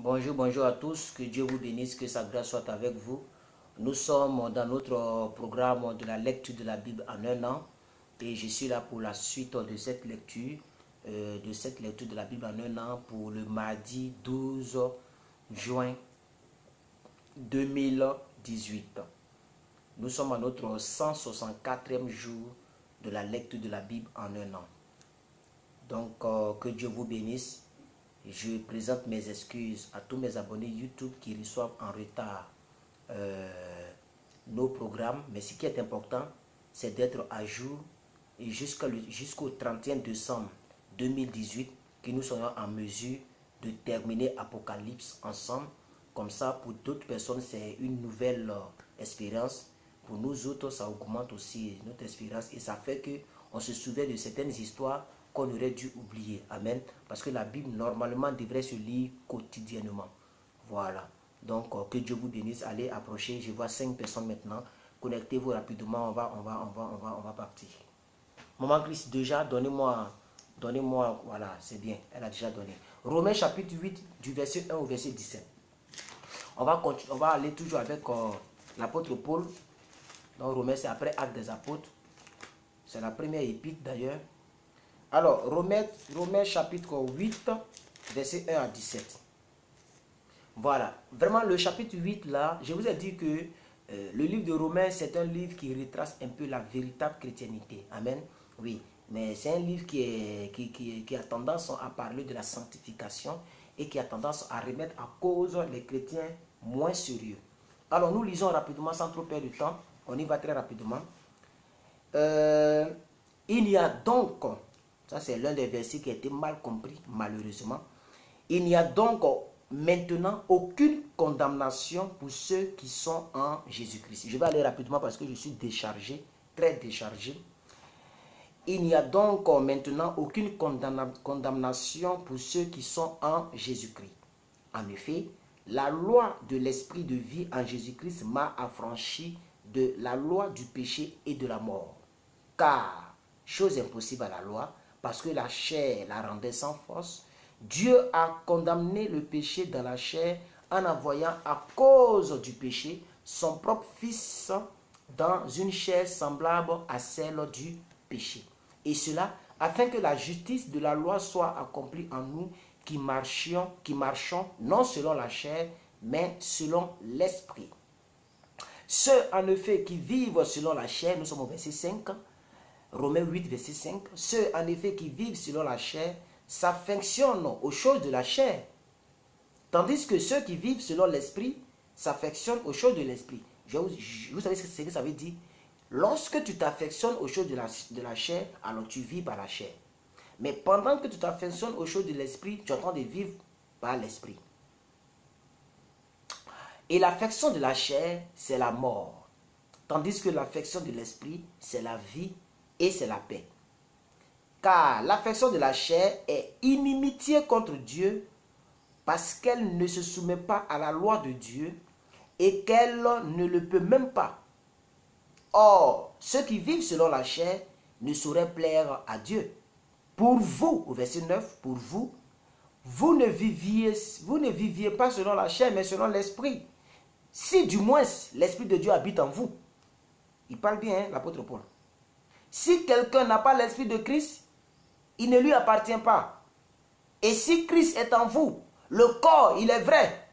Bonjour, bonjour à tous, que Dieu vous bénisse, que sa grâce soit avec vous. Nous sommes dans notre programme de la lecture de la Bible en un an et je suis là pour la suite de cette lecture, de la Bible en un an pour le mardi 12 juin 2018. Nous sommes à notre 164e jour de la lecture de la Bible en un an. Donc, que Dieu vous bénisse. Je présente mes excuses à tous mes abonnés YouTube qui reçoivent en retard nos programmes. Mais ce qui est important, c'est d'être à jour et jusqu'au 31 décembre 2018 que nous soyons en mesure de terminer Apocalypse ensemble. Comme ça, pour d'autres personnes, c'est une nouvelle expérience. Pour nous autres, ça augmente aussi notre expérience et ça fait qu'on se souvient de certaines histoires qu'on aurait dû oublier. Amen. Parce que la Bible, normalement, devrait se lire quotidiennement. Voilà. Donc, que Dieu vous bénisse. Allez, approchez. Je vois 5 personnes maintenant. Connectez-vous rapidement. On va partir. Maman Christ, déjà, donnez-moi, voilà, c'est bien. Elle a déjà donné. Romains chapitre 8, du verset 1 au verset 17. On va aller toujours avec l'apôtre Paul. Donc, Romains, c'est après Actes des Apôtres. C'est la première épître d'ailleurs. Alors, Romains chapitre 8, verset 1 à 17. Voilà. Vraiment, le chapitre 8, là, je vous ai dit que le livre de Romains, c'est un livre qui retrace un peu la véritable chrétienté. Amen. Oui. Mais c'est un livre qui a tendance à parler de la sanctification et qui a tendance à remettre à cause les chrétiens moins sérieux. Alors, nous lisons rapidement sans trop perdre de temps. On y va très rapidement. Il y a donc... Ça, c'est l'un des versets qui a été mal compris, malheureusement. Il n'y a donc maintenant aucune condamnation pour ceux qui sont en Jésus-Christ. Je vais aller rapidement parce que je suis déchargé, très déchargé. Il n'y a donc maintenant aucune condamnation pour ceux qui sont en Jésus-Christ. En effet, la loi de l'esprit de vie en Jésus-Christ m'a affranchi de la loi du péché et de la mort. Car, chose impossible à la loi, parce que la chair la rendait sans force, Dieu a condamné le péché dans la chair en envoyant à cause du péché son propre Fils dans une chair semblable à celle du péché. Et cela afin que la justice de la loi soit accomplie en nous qui marchons non selon la chair, mais selon l'esprit. Ceux en effet qui vivent selon la chair, nous sommes au verset 5, Romains 8, verset 5. Ceux, en effet, qui vivent selon la chair s'affectionnent aux choses de la chair. Tandis que ceux qui vivent selon l'esprit s'affectionnent aux choses de l'esprit. Vous savez ce que ça veut dire? Lorsque tu t'affectionnes aux choses de la chair, alors tu vis par la chair. Mais pendant que tu t'affectionnes aux choses de l'esprit, tu es en train de vivre par l'esprit. Et l'affection de la chair, c'est la mort. Tandis que l'affection de l'esprit, c'est la vie et c'est la paix. Car l'affection de la chair est inimitié contre Dieu parce qu'elle ne se soumet pas à la loi de Dieu et qu'elle ne le peut même pas. Or, ceux qui vivent selon la chair ne sauraient plaire à Dieu. Pour vous, au verset 9, pour vous, vous ne viviez pas selon la chair mais selon l'esprit. Si du moins l'esprit de Dieu habite en vous. Il parle bien, hein, l'apôtre Paul. Si quelqu'un n'a pas l'esprit de Christ, il ne lui appartient pas. Et si Christ est en vous, le corps, il est vrai,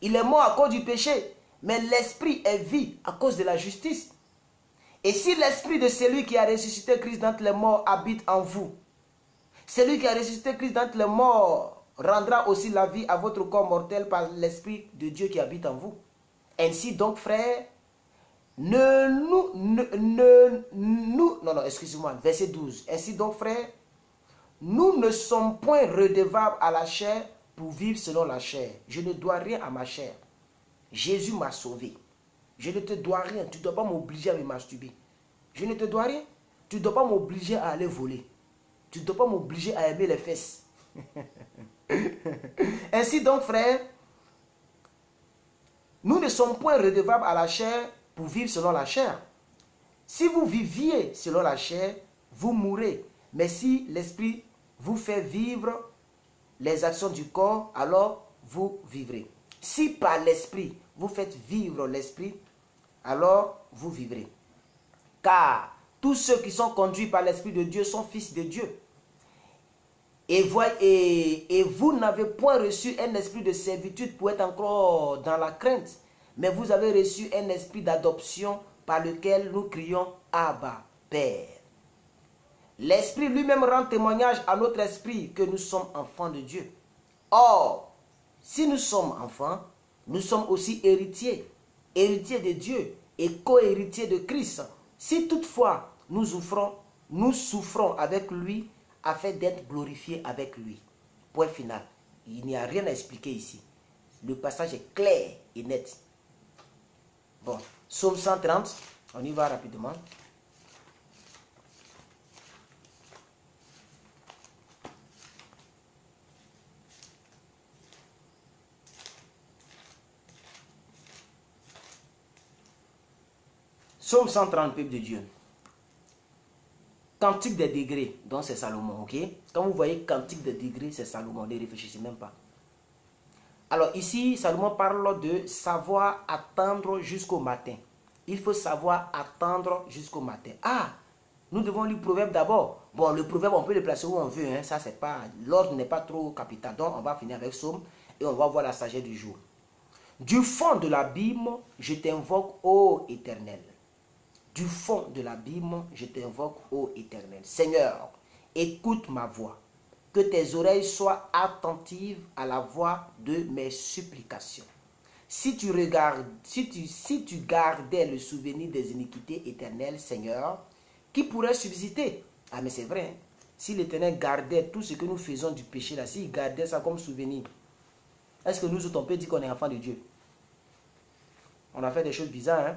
il est mort à cause du péché, mais l'esprit est vie à cause de la justice. Et si l'esprit de celui qui a ressuscité Christ d'entre les morts habite en vous, celui qui a ressuscité Christ d'entre les morts rendra aussi la vie à votre corps mortel par l'esprit de Dieu qui habite en vous. Ainsi donc, frères, excusez-moi, verset 12. Ainsi donc, frères, nous ne sommes point redevables à la chair pour vivre selon la chair. Je ne dois rien à ma chair. Jésus m'a sauvé. Je ne te dois rien. Tu ne dois pas m'obliger à me masturber. Je ne te dois rien. Tu ne dois pas m'obliger à aller voler. Tu ne dois pas m'obliger à aimer les fesses. Ainsi donc, frères, nous ne sommes point redevables à la chair pour vivre selon la chair. Si vous viviez selon la chair, vous mourrez. Mais si l'esprit vous fait vivre les actions du corps, alors vous vivrez. Si par l'esprit, vous faites vivre l'esprit, alors vous vivrez. Car tous ceux qui sont conduits par l'Esprit de Dieu sont fils de Dieu. Et vous n'avez point reçu un esprit de servitude pour être encore dans la crainte, mais vous avez reçu un esprit d'adoption par lequel nous crions Abba, Père. L'Esprit lui-même rend témoignage à notre esprit que nous sommes enfants de Dieu. Or, si nous sommes enfants, nous sommes aussi héritiers, héritiers de Dieu et co-héritiers de Christ. Si toutefois nous souffrons avec lui, afin d'être glorifiés avec lui. Point final. Il n'y a rien à expliquer ici. Le passage est clair et net. Bon, Psaume 130, on y va rapidement. Psaume 130, peuple de Dieu. Cantique des degrés, donc c'est Salomon, ok? Quand vous voyez cantique des degrés, c'est Salomon, ne réfléchissez même pas. Alors ici, Salomon parle de savoir attendre jusqu'au matin. Il faut savoir attendre jusqu'au matin. Ah, nous devons lire le proverbe d'abord. Bon, le proverbe, on peut le placer où on veut, hein? Ça, c'est pas, l'ordre n'est pas trop capital. Donc, on va finir avec Psaume et on va voir la sagesse du jour. Du fond de l'abîme, je t'invoque, ô Éternel. Du fond de l'abîme, je t'invoque, ô Éternel. Seigneur, écoute ma voix. Que tes oreilles soient attentives à la voix de mes supplications. Si tu gardais le souvenir des iniquités éternelles, Seigneur, qui pourrait subsister? Ah, mais c'est vrai. Hein? Si l'Éternel gardait tout ce que nous faisons du péché là, s'il gardait ça comme souvenir, est-ce que nous autres, on peut dire qu'on est enfant de Dieu? On a fait des choses bizarres, hein?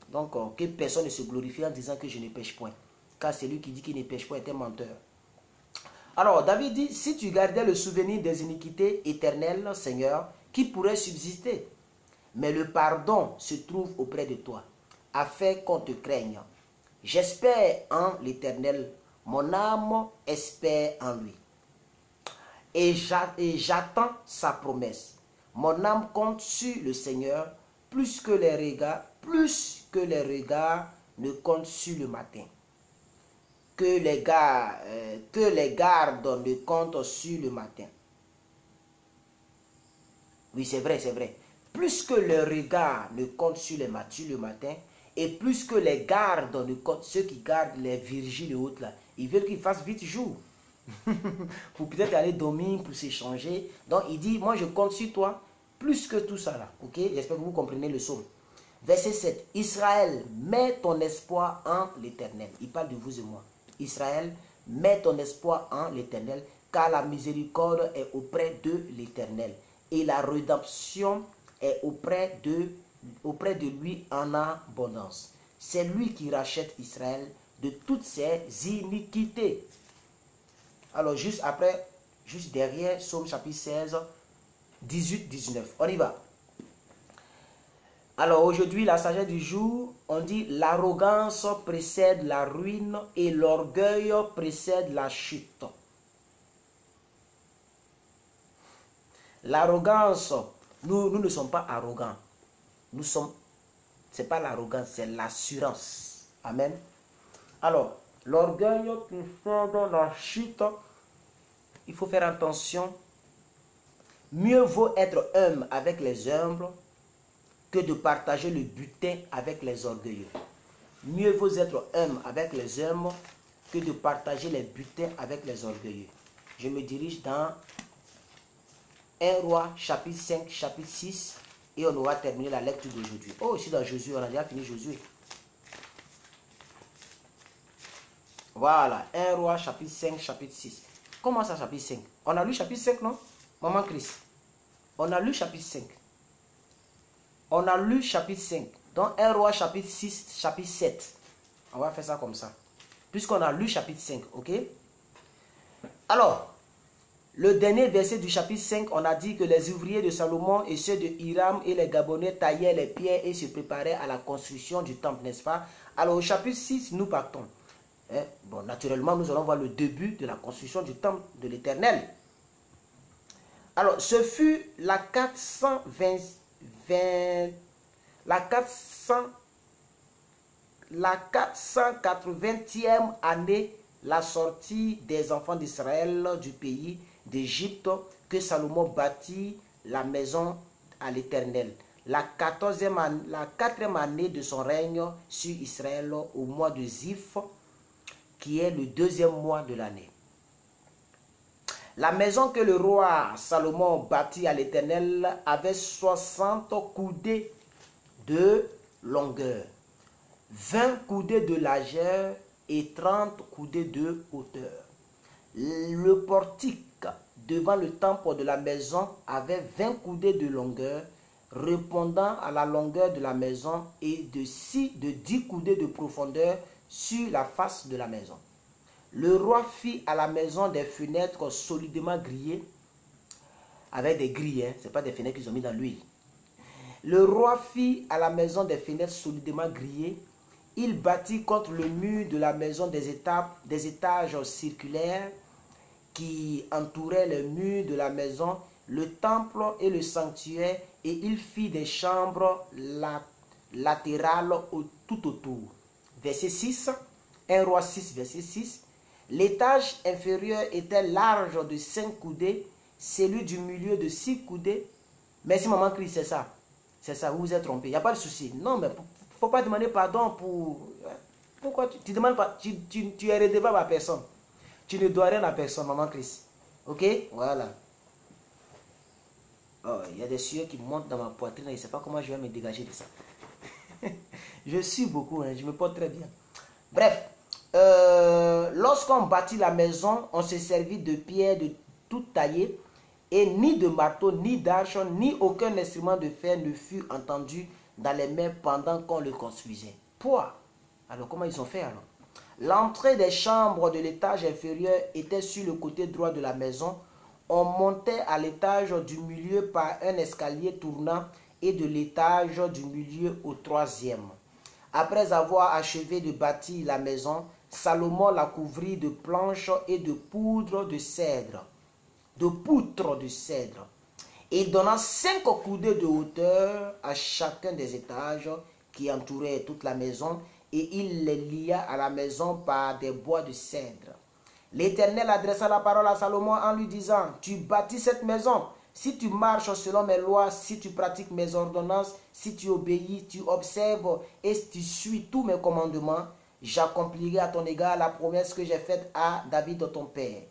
Donc, que personne ne se glorifie en disant que je ne pêche point. Car celui qui dit qu'il ne pêche point est un menteur. Alors, David dit, si tu gardais le souvenir des iniquités éternelles, Seigneur, qui pourrait subsister? Mais le pardon se trouve auprès de toi, afin qu'on te craigne. J'espère en l'Éternel, mon âme espère en lui. Et j'attends sa promesse. Mon âme compte sur le Seigneur, plus que les regards ne comptent sur le matin. Que les gardes ne comptent sur le matin. Oui, c'est vrai, c'est vrai. Plus que le regard ne compte sur le matin, et plus que les gardes ne comptent, ceux qui gardent les vigiles et autres là, ils veulent qu'ils fassent vite jour. Pour peut-être aller dormir, pour s'échanger. Donc il dit, moi je compte sur toi, plus que tout ça là. Ok, j'espère que vous comprenez le psaume. Verset 7. Israël, mets ton espoir en l'Éternel. Il parle de vous et moi. Israël, mets ton espoir en l'Éternel, car la miséricorde est auprès de l'Éternel. Et la rédemption est auprès de lui en abondance. C'est lui qui rachète Israël de toutes ses iniquités. Alors, juste après, juste derrière, Psaume chapitre 16, 18-19. On y va. Alors, aujourd'hui, la sagesse du jour, on dit l'arrogance précède la ruine et l'orgueil précède la chute. L'arrogance, nous ne sommes pas arrogants. Nous sommes, c'est pas l'arrogance, c'est l'assurance. Amen. Alors, l'orgueil précède la chute. Il faut faire attention. Mieux vaut être humble avec les humbles que de partager le butin avec les orgueilleux. Mieux vaut être humble avec les humbles que de partager les butins avec les orgueilleux. Je me dirige dans 1 Roi, chapitre 5, chapitre 6, et on aura terminé la lecture d'aujourd'hui. Oh, ici dans Josué, on a déjà fini Josué. Voilà, 1 Roi, chapitre 5, chapitre 6. Comment ça, chapitre 5? On a lu chapitre 5, non? Maman Chris. On a lu chapitre 5. On a lu chapitre 5. Donc 1 Roi, chapitre 6, chapitre 7. On va faire ça comme ça. Puisqu'on a lu chapitre 5, ok? Alors, le dernier verset du chapitre 5, on a dit que les ouvriers de Salomon et ceux de Hiram et les Gabonais taillaient les pierres et se préparaient à la construction du temple, n'est-ce pas? Alors au chapitre 6, nous partons. Bon, naturellement, nous allons voir le début de la construction du temple de l'Éternel. Alors, ce fut la 480e année, la sortie des enfants d'Israël du pays d'Égypte, que Salomon bâtit la maison à l'Éternel. La quatrième année de son règne sur Israël, au mois de Ziph, qui est le deuxième mois de l'année. La maison que le roi Salomon bâtit à l'Éternel avait 60 coudées de longueur, 20 coudées de largeur et 30 coudées de hauteur. Le portique devant le temple de la maison avait 20 coudées de longueur, répondant à la longueur de la maison, et de 10 coudées de profondeur sur la face de la maison. Le roi fit à la maison des fenêtres solidement grillées, avec des grilles, hein? Ce n'est pas des fenêtres qu'ils ont mis dans l'huile. Le roi fit à la maison des fenêtres solidement grillées. Il bâtit contre le mur de la maison des étages circulaires qui entouraient le mur de la maison, le temple et le sanctuaire, et il fit des chambres latérales tout autour. Verset 6, 1 Roi 6, verset 6. L'étage inférieur était large de 5 coudées, celui du milieu de 6 coudées. Merci maman Christ, c'est ça. C'est ça, vous vous êtes trompé. Il n'y a pas de souci. Non, mais il ne faut pas demander pardon pour... Pourquoi tu demandes pas? Tu es redevable à personne. Tu ne dois rien à personne, maman Christ. Ok? Voilà. Oh, il y a des sueurs qui montent dans ma poitrine. Je ne sais pas comment je vais me dégager de ça. Je suis beaucoup, hein, je me porte très bien. Bref. Lorsqu'on bâtit la maison, on se servit de pierres de toute taillée, et ni de marteau, ni d'arche, ni aucun instrument de fer ne fut entendu dans les mains pendant qu'on le construisait. Pourquoi? Alors comment ils ont fait alors? L'entrée des chambres de l'étage inférieur était sur le côté droit de la maison. On montait à l'étage du milieu par un escalier tournant, et de l'étage du milieu au troisième. Après avoir achevé de bâtir la maison, Salomon la couvrit de planches et de poutres de cèdre. Il donna 5 coudées de hauteur à chacun des étages qui entouraient toute la maison, et il les lia à la maison par des bois de cèdre. L'Éternel adressa la parole à Salomon en lui disant: tu bâtis cette maison. Si tu marches selon mes lois, si tu pratiques mes ordonnances, si tu obéis, tu observes et tu suis tous mes commandements, j'accomplirai à ton égard la promesse que j'ai faite à David ton père.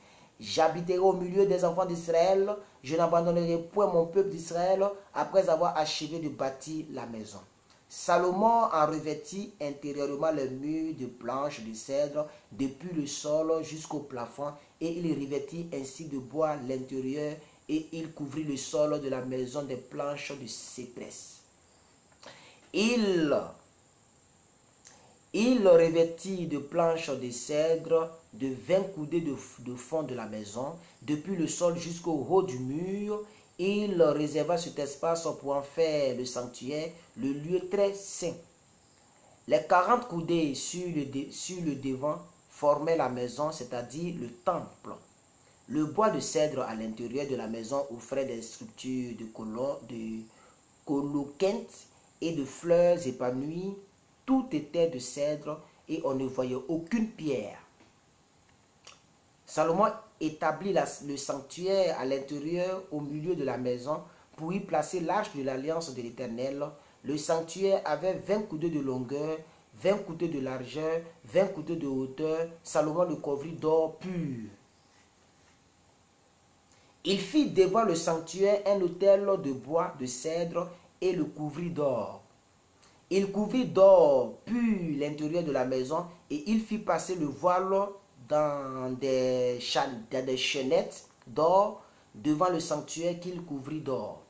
J'habiterai au milieu des enfants d'Israël, je n'abandonnerai point mon peuple d'Israël après avoir achevé de bâtir la maison. Salomon en revêtit intérieurement le mur de planches de cèdre depuis le sol jusqu'au plafond, et il revêtit ainsi de bois l'intérieur, et il couvrit le sol de la maison des planches de cyprès. Il revêtit de planches de cèdre de 20 coudées de fond de la maison, depuis le sol jusqu'au haut du mur. Il réserva cet espace pour en faire le sanctuaire, le lieu très saint. Les 40 coudées sur le devant formaient la maison, c'est-à-dire le temple. Le bois de cèdre à l'intérieur de la maison offrait des structures de coloquintes et de fleurs épanouies. Tout était de cèdre et on ne voyait aucune pierre. Salomon établit le sanctuaire à l'intérieur au milieu de la maison pour y placer l'arche de l'alliance de l'Éternel. Le sanctuaire avait 20 coudées de longueur, 20 coudées de largeur, 20 coudées de hauteur. Salomon le couvrit d'or pur. Il fit devant le sanctuaire un autel de bois de cèdre et le couvrit d'or. Il couvrit d'or pur l'intérieur de la maison, et il fit passer le voile dans des chaînettes d'or devant le sanctuaire qu'il couvrit d'or.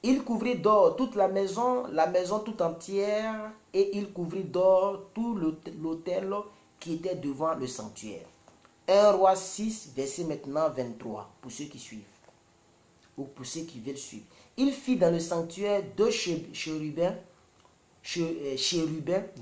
Il couvrit d'or toute la maison tout entière, et il couvrit d'or tout l'autel qui était devant le sanctuaire. 1 Roi 6, verset maintenant 23, pour ceux qui suivent, ou pour ceux qui veulent suivre. Il fit dans le sanctuaire 2 chérubins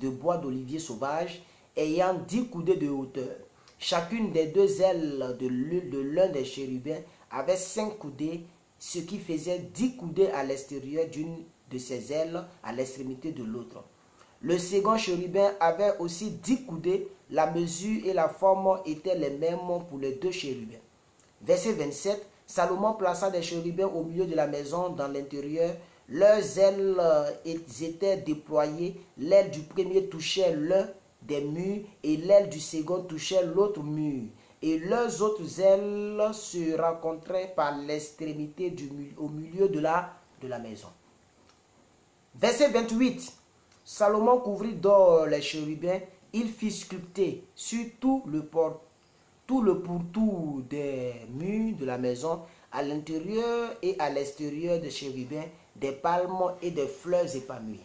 de bois d'olivier sauvage, ayant 10 coudées de hauteur. Chacune des 2 ailes de l'un des chérubins avait 5 coudées, ce qui faisait 10 coudées à l'extérieur d'une de ses ailes, à l'extrémité de l'autre. Le second chérubin avait aussi 10 coudées, la mesure et la forme étaient les mêmes pour les deux chérubins. Verset 27, Salomon plaça des chérubins au milieu de la maison dans l'intérieur. Leurs ailes étaient déployées, l'aile du premier touchait l'un des murs et l'aile du second touchait l'autre mur. Et leurs autres ailes se rencontraient par l'extrémité au milieu de la maison. Verset 28. Salomon couvrit d'or les chérubins. Il fit sculpter sur tout le pourtour des murs de la maison, à l'intérieur et à l'extérieur des chérubins, des palmes et des fleurs épanouies.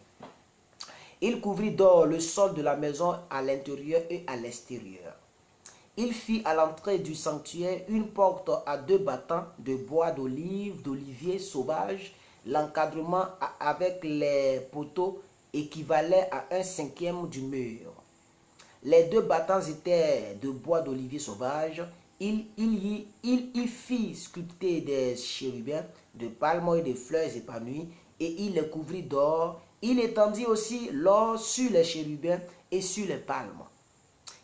Il couvrit d'or le sol de la maison à l'intérieur et à l'extérieur. Il fit à l'entrée du sanctuaire une porte à 2 battants de bois d'olivier sauvage. L'encadrement avec les poteaux équivalait à 1/5 du mur. Les 2 battants étaient de bois d'olivier sauvage. Il y fit sculpter des chérubins, de palmes et de fleurs épanouies, et il les couvrit d'or. Il étendit aussi l'or sur les chérubins et sur les palmes.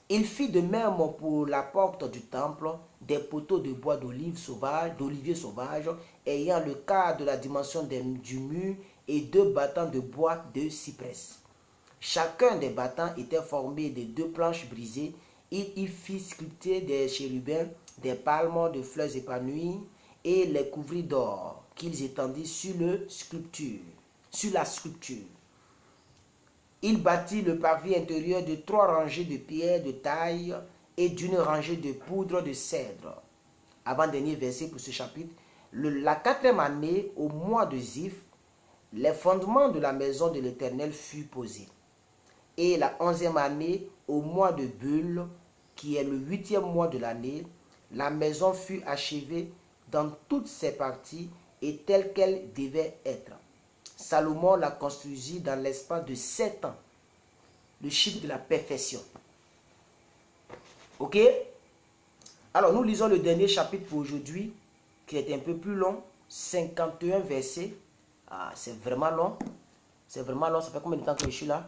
Il fit de même pour la porte du temple, des poteaux de bois d'olivier sauvage, ayant le quart de la dimension du mur, et 2 battants de bois de cyprès. Chacun des battants était formé de 2 planches brisées. Il y fit sculpter des chérubins, des palmes, de fleurs épanouies, et les couvrit d'or, qu'ils étendit sur la sculpture. Il bâtit le parvis intérieur de 3 rangées de pierres de taille et d'une rangée de poudre de cèdre. Avant-dernier verset pour ce chapitre. La 4e année, au mois de Zif, les fondements de la maison de l'Éternel furent posés. Et la 11e année, au mois de Bul, qui est le 8e mois de l'année, la maison fut achevée dans toutes ses parties et telle qu'elle devait être. Salomon la construisit dans l'espace de 7 ans, le chiffre de la perfection. Ok? Alors nous lisons le dernier chapitre pour aujourd'hui, qui est un peu plus long, 51 versets. Ah, c'est vraiment long. C'est vraiment long. Ça fait combien de temps que je suis là?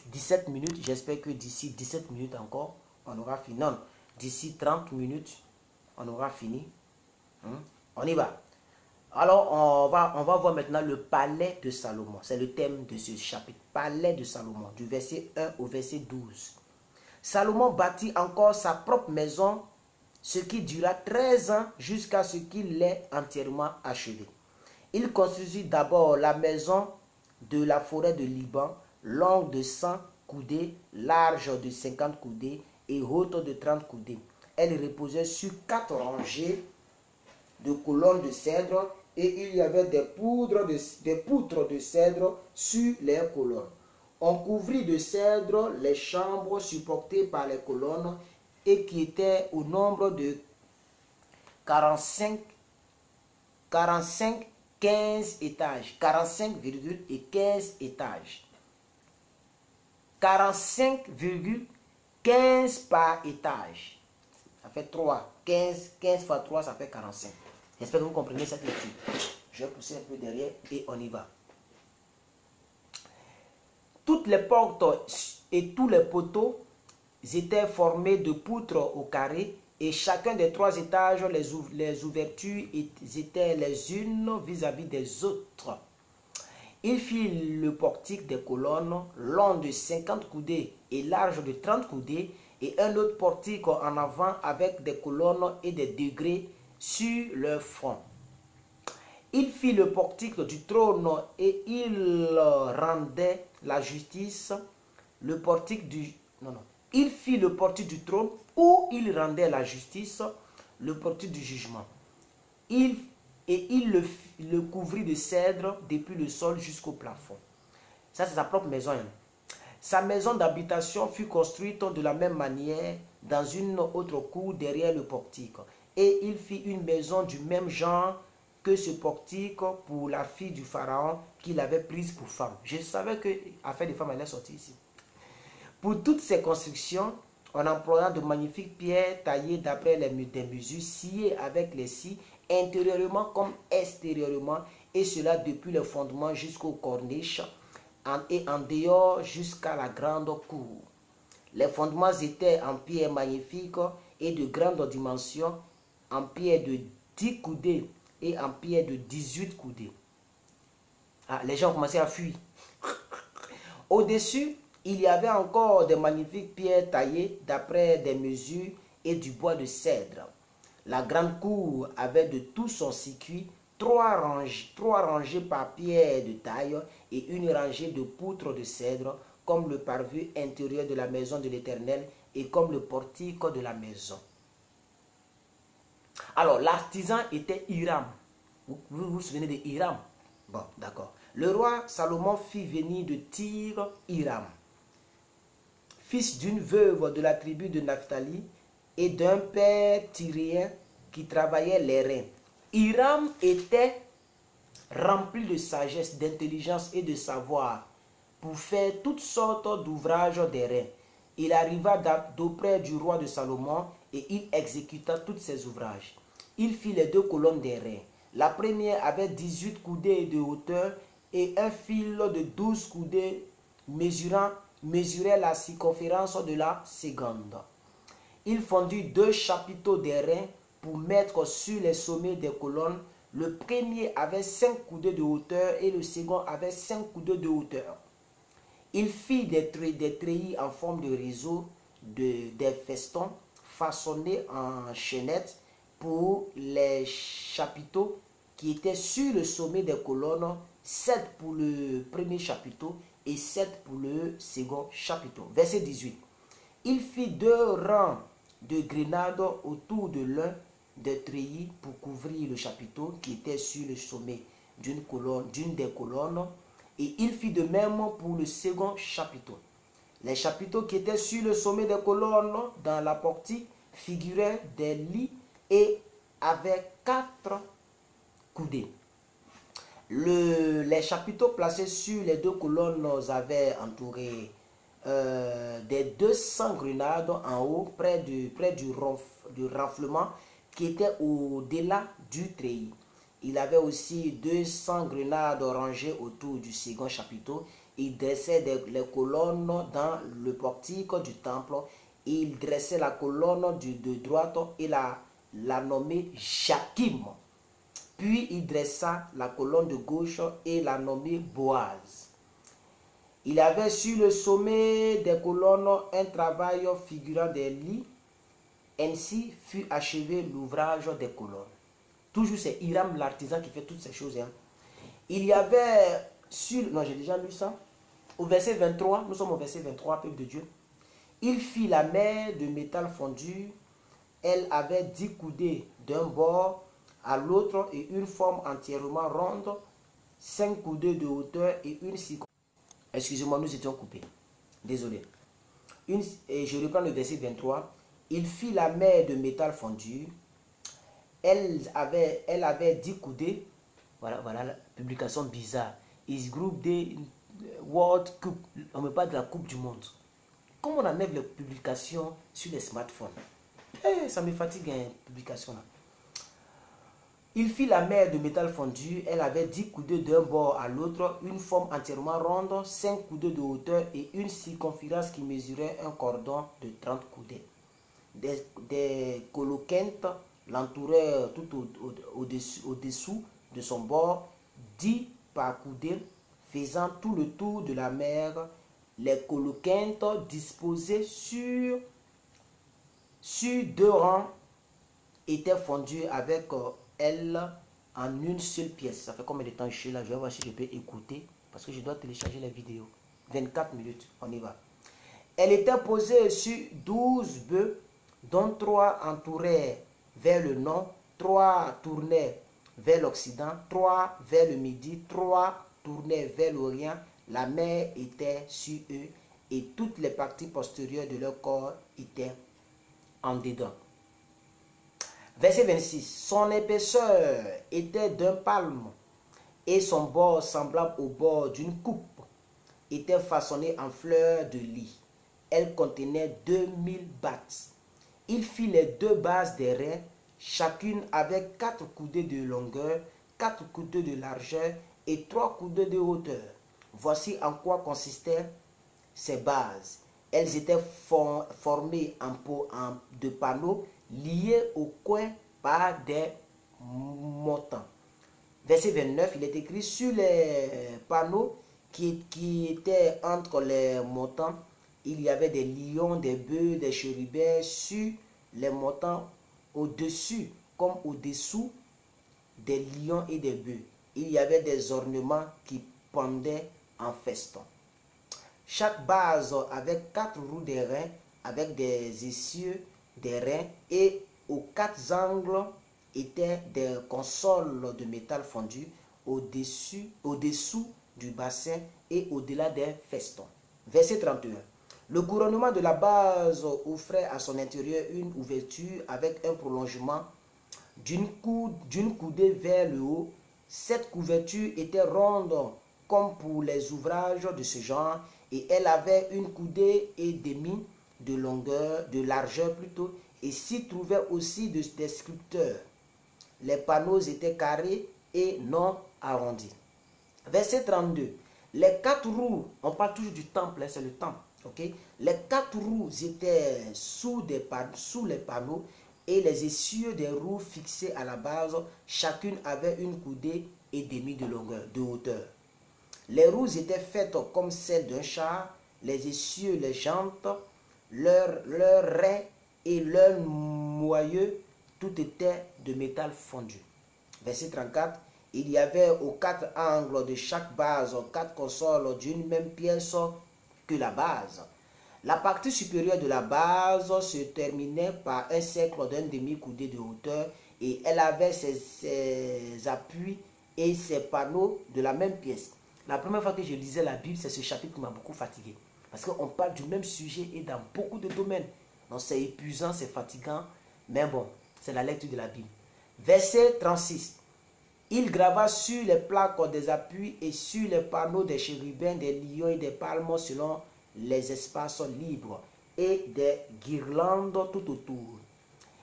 17 minutes. J'espère que d'ici 17 minutes encore, on aura fini. Non, d'ici 30 minutes, on aura fini. On y va. Alors, on va voir maintenant le palais de Salomon. C'est le thème de ce chapitre. Palais de Salomon, du verset 1 au verset 12. Salomon bâtit encore sa propre maison, ce qui dura 13 ans jusqu'à ce qu'il l'ait entièrement achevé. Il construisit d'abord la maison de la forêt de Liban, longue de 100 coudées, large de 50 coudées et haute de 30 coudées. Elle reposait sur 4 rangées de colonnes de cèdre, et il y avait des poutres de cèdre sur les colonnes. On couvrit de cèdre les chambres supportées par les colonnes et qui étaient au nombre de 15 étages. 45,15 étages. 45,15 par étage. Ça fait 3. 15 fois 3, ça fait 45. J'espère que vous comprenez cette lecture. Je vais pousser un peu derrière et on y va. Toutes les portes et tous les poteaux étaient formés de poutres au carré, et chacun des 3 étages, les ouvertures étaient les unes vis-à-vis des autres. Il fit le portique des colonnes, long de 50 coudées et large de 30 coudées, et un autre portique en avant avec des colonnes et des degrés sur leur front. Il fit le portique du trône et il rendait la justice. Le portique du... Il fit le portique du trône où il rendait la justice, le portique du jugement. Il le couvrit de cèdre depuis le sol jusqu'au plafond. Ça, c'est sa propre maison. Sa maison d'habitation fut construite de la même manière dans une autre cour derrière le portique. Et il fit une maison du même genre que ce portique pour la fille du Pharaon qu'il avait prise pour femme. Je savais que l'affaire des femmes allait sortir ici. Pour toutes ces constructions, en employant de magnifiques pierres taillées d'après des mesures sciées avec les scies intérieurement comme extérieurement, et cela depuis le fondement jusqu'aux corniches, et en dehors jusqu'à la grande cour. Les fondements étaient en pierre magnifique et de grande dimension, en pierre de 10 coudées et en pierre de 18 coudées. Ah, les gens ont commencé à fuir. Au-dessus, il y avait encore de magnifiques pierres taillées d'après des mesures et du bois de cèdre. La grande cour avait de tout son circuit trois rangées par pierre de taille et une rangée de poutres de cèdre, comme le parvis intérieur de la maison de l'Éternel et comme le portique de la maison. Alors, l'artisan était Hiram. Vous vous souvenez de Hiram? Bon, d'accord. Le roi Salomon fit venir de Tyr Hiram, fils d'une veuve de la tribu de Naphtali et d'un père tyréen qui travaillait les reins. Hiram était rempli de sagesse, d'intelligence et de savoir pour faire toutes sortes d'ouvrages des reins. Il arriva d'auprès du roi de Salomon et il exécuta tous ses ouvrages. Il fit les deux colonnes des reins. La première avait 18 coudées de hauteur et un fil de 12 coudées mesurait la circonférence de la seconde. Il fondit 2 chapiteaux d'airain pour mettre sur les sommets des colonnes. Le premier avait 5 coudées de hauteur et le second avait 5 coudées de hauteur. Il fit des treillis en forme de réseau, des festons façonnés en chaînettes pour les chapiteaux qui étaient sur le sommet des colonnes, 7 pour le premier chapiteau et 7 pour le second chapiteau. Verset 18. Il fit 2 rangs de grenades autour de l'un des treillis pour couvrir le chapiteau qui était sur le sommet d'une des colonnes, et il fit de même pour le second chapiteau. Les chapiteaux qui étaient sur le sommet des colonnes dans la portique figuraient des lits et avaient 4 coudées. Les chapiteaux placés sur les 2 colonnes avaient entouré des 200 grenades en haut près du renflement qui était au-delà du treillis. Il avait aussi 200 grenades rangées autour du second chapiteau. Il dressait les colonnes dans le portique du temple. Il dressait la colonne de droite et la nommait Jakim. Puis il dressa la colonne de gauche et la nommait Boaz. Il avait sur le sommet des colonnes un travail figurant des lits. Ainsi fut achevé l'ouvrage des colonnes. Toujours c'est Hiram l'artisan qui fait toutes ces choses. Hein. Il y avait sur... Non, j'ai déjà lu ça. Au verset 23, nous sommes au verset 23, peuple de Dieu. Il fit la mer de métal fondu. Elle avait 10 coudées d'un bord à l'autre et une forme entièrement ronde, 5 coudées de hauteur et une circonférence. Excusez-moi, nous étions coupés. Désolé. Et je reprends le verset 23. Il fit la mer de métal fondu. Elle avait 10 coudées. Voilà la publication bizarre. Is group des World Cup. On me parle de la Coupe du Monde. Comment on enlève les publications sur les smartphones? Ça me fatigue, hein, publication là. Il fit la mer de métal fondu. Elle avait 10 coudées d'un bord à l'autre, une forme entièrement ronde, 5 coudées de hauteur et une circonférence qui mesurait un cordon de 30 coudées. Des coloquintes l'entouraient tout au-dessous de son bord, 10 par coudée, faisant tout le tour de la mer. Les coloquintes disposées sur 2 rangs étaient fondues avec elle en une seule pièce. Ça fait combien de temps je suis là? Je vais voir si je peux écouter parce que je dois télécharger la vidéo. 24 minutes, on y va. Elle était posée sur 12 bœufs dont 3 entouraient vers le nord, 3 tournaient vers l'occident, 3 vers le midi, 3 tournaient vers l'orient. La mer était sur eux et toutes les parties postérieures de leur corps étaient en dedans. Verset 26. Son épaisseur était d'un palme et son bord semblable au bord d'une coupe était façonné en fleurs de lis. Elle contenait 2000 battes. Il fit les 2 bases des reins, chacune avait 4 coudées de longueur, 4 coudées de largeur et 3 coudées de hauteur. Voici en quoi consistaient ces bases. Elles étaient formées de panneaux liés au coin par des montants. Verset 29, il est écrit sur les panneaux qui étaient entre les montants, il y avait des lions, des bœufs, des chérubins sur les montants au-dessus comme au-dessous des lions et des bœufs. Il y avait des ornements qui pendaient en feston. Chaque base avait 4 roues d'airain avec des essieux d'airain et aux 4 angles étaient des consoles de métal fondu au-dessous du bassin et au-delà des festons. Verset 31. Le couronnement de la base offrait à son intérieur une ouverture avec un prolongement d'une coudée vers le haut. Cette couverture était ronde comme pour les ouvrages de ce genre et elle avait une coudée et demie de longueur, de largeur plutôt, et s'y trouvaient aussi des sculpteurs. Les panneaux étaient carrés et non arrondis. Verset 32. Les 4 roues, on parle toujours du temple, c'est le temple. Okay? Les 4 roues étaient sous les panneaux et les essieux des roues fixées à la base, chacune avait une coudée et demie de longueur, de hauteur. Les roues étaient faites comme celles d'un char, les essieux, les jantes, leurs raies et leurs moyeux, tout était de métal fondu. Verset 34. Il y avait aux 4 angles de chaque base 4 consoles d'une même pièce que la base. La partie supérieure de la base se terminait par un cercle d'un demi-coudée de hauteur et elle avait ses appuis et ses panneaux de la même pièce. La première fois que je lisais la Bible, c'est ce chapitre qui m'a beaucoup fatigué. Parce qu'on parle du même sujet et dans beaucoup de domaines. Donc c'est épuisant, c'est fatigant, mais bon, c'est la lecture de la Bible. Verset 36. Il grava sur les plaques des appuis et sur les panneaux des chérubins, des lions et des palmes selon les espaces libres et des guirlandes tout autour.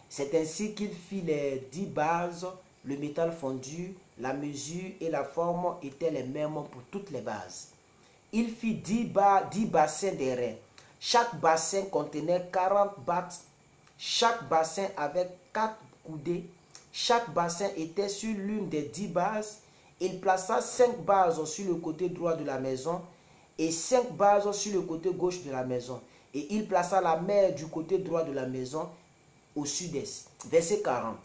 C'est ainsi qu'il fit les 10 bases, le métal fondu, la mesure et la forme étaient les mêmes pour toutes les bases. Il fit 10 bassins d'airain. Chaque bassin contenait 40 battes. Chaque bassin avait 4 coudées. Chaque bassin était sur l'une des 10 bases. Il plaça 5 bases sur le côté droit de la maison et 5 bases sur le côté gauche de la maison. Et il plaça la mer du côté droit de la maison au sud-est. Verset 40.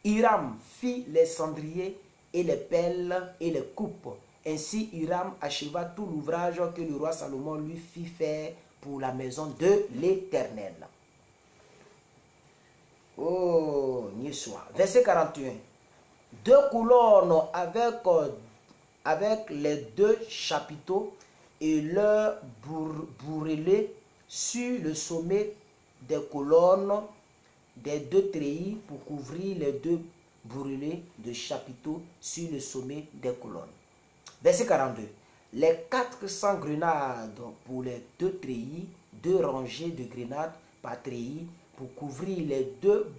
Hiram fit les cendriers et les pelles et les coupes. Ainsi Hiram acheva tout l'ouvrage que le roi Salomon lui fit faire pour la maison de l'Éternel. Oh, ni soit. Verset 41. 2 colonnes avec les 2 chapiteaux et leurs bourrelets sur le sommet des colonnes des 2 treillis pour couvrir les 2 bourrelets de chapiteaux sur le sommet des colonnes. Verset 42. Les 400 grenades pour les 2 treillis, 2 rangées de grenades par treillis pour couvrir les 2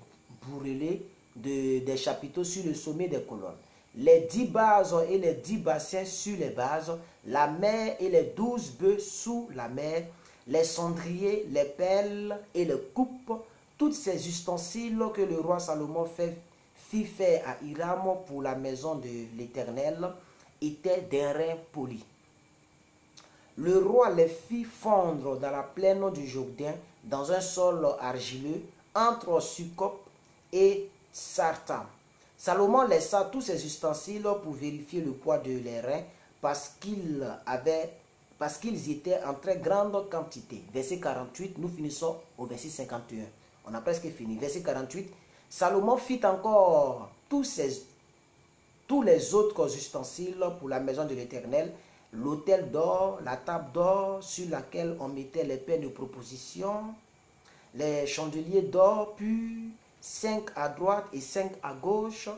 bourrelets des chapiteaux sur le sommet des colonnes. Les 10 bases et les 10 bassins sur les bases, la mer et les 12 bœufs sous la mer, les cendriers, les pelles et les coupes, tous ces ustensiles que le roi Salomon fit faire à Hiram pour la maison de l'Éternel étaient d'airain poli. Le roi les fit fondre dans la plaine du Jourdain, dans un sol argileux, entre Sukkot et Sartam. Salomon laissa tous ces ustensiles pour vérifier le poids de l'airain, parce qu'ils étaient en très grande quantité. Verset 48, nous finissons au verset 51. On a presque fini. Verset 48, Salomon fit encore tous les autres ustensiles pour la maison de l'Éternel, l'autel d'or, la table d'or sur laquelle on mettait les pains de proposition, les chandeliers d'or pur, 5 à droite et 5 à gauche,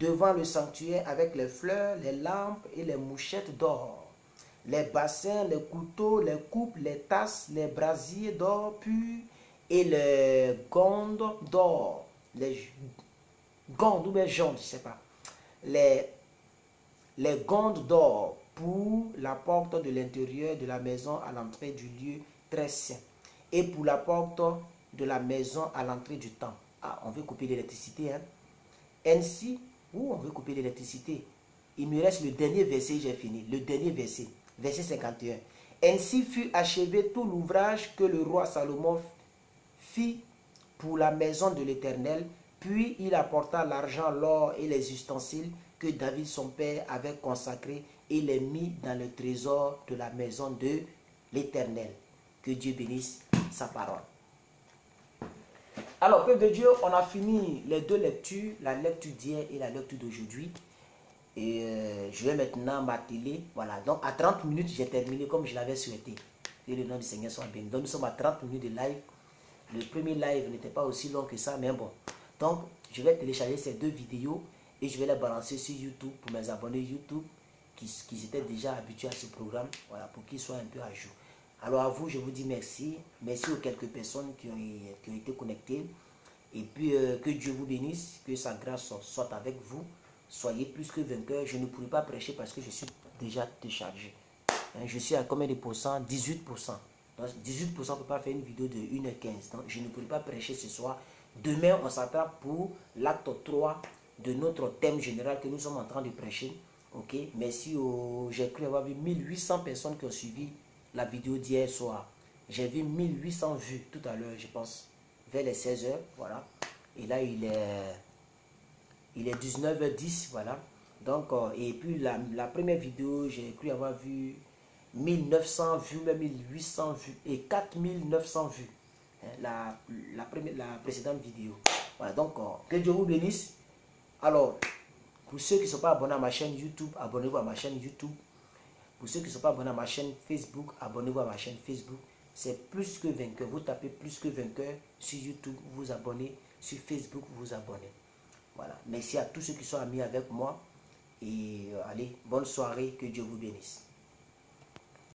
devant le sanctuaire avec les fleurs, les lampes et les mouchettes d'or, les bassins, les couteaux, les coupes, les tasses, les brasiers d'or pur et les gondes d'or, gonds ou bien jondes, je ne sais pas. Les gonds d'or pour la porte de l'intérieur de la maison à l'entrée du lieu très saint. Et pour la porte de la maison à l'entrée du temple. Ah, on veut couper l'électricité. Hein? Ainsi, on veut couper l'électricité. Il me reste le dernier verset, j'ai fini. Le dernier verset, verset 51. Ainsi fut achevé tout l'ouvrage que le roi Salomon fit pour la maison de l'Éternel. Puis il apporta l'argent, l'or et les ustensiles que David son père avait consacrés et les mit dans le trésor de la maison de l'Éternel. Que Dieu bénisse sa parole. Alors, peuple de Dieu, on a fini les deux lectures, la lecture d'hier et la lecture d'aujourd'hui. Et je vais maintenant m'atteler. Voilà, donc à 30 minutes, j'ai terminé comme je l'avais souhaité. Que le nom du Seigneur soit béni. Donc nous sommes à 30 minutes de live. Le premier live n'était pas aussi long que ça, mais bon. Donc, je vais télécharger ces deux vidéos et je vais les balancer sur YouTube pour mes abonnés YouTube qui étaient déjà habitués à ce programme. Voilà, pour qu'ils soient un peu à jour. Alors à vous, je vous dis merci. Merci aux quelques personnes qui ont été connectées. Et puis, que Dieu vous bénisse, que sa grâce soit avec vous. Soyez plus que vainqueurs. Je ne pourrai pas prêcher parce que je suis déjà déchargé. Je suis à combien de pourcents? 18%. Donc 18% ne peut pas faire une vidéo de 1h15. Donc je ne pourrai pas prêcher ce soir. Demain, on s'attrape pour l'acte 3 de notre thème général que nous sommes en train de prêcher. Ok, merci. J'ai cru avoir vu 1800 personnes qui ont suivi la vidéo d'hier soir. J'ai vu 1800 vues tout à l'heure, je pense, vers les 16h. Voilà. Et là, il est 19h10. Voilà. Donc, et puis la première vidéo, j'ai cru avoir vu 1900 vues, même 1800 vues et 4900 vues. La précédente vidéo. Voilà, donc, que Dieu vous bénisse. Alors, pour ceux qui ne sont pas abonnés à ma chaîne YouTube, abonnez-vous à ma chaîne YouTube. Pour ceux qui ne sont pas abonnés à ma chaîne Facebook, abonnez-vous à ma chaîne Facebook. C'est plus que vainqueur. Vous tapez plus que vainqueur sur YouTube, vous vous abonnez. Sur Facebook, vous vous abonnez. Voilà. Merci à tous ceux qui sont amis avec moi. Et allez, bonne soirée. Que Dieu vous bénisse.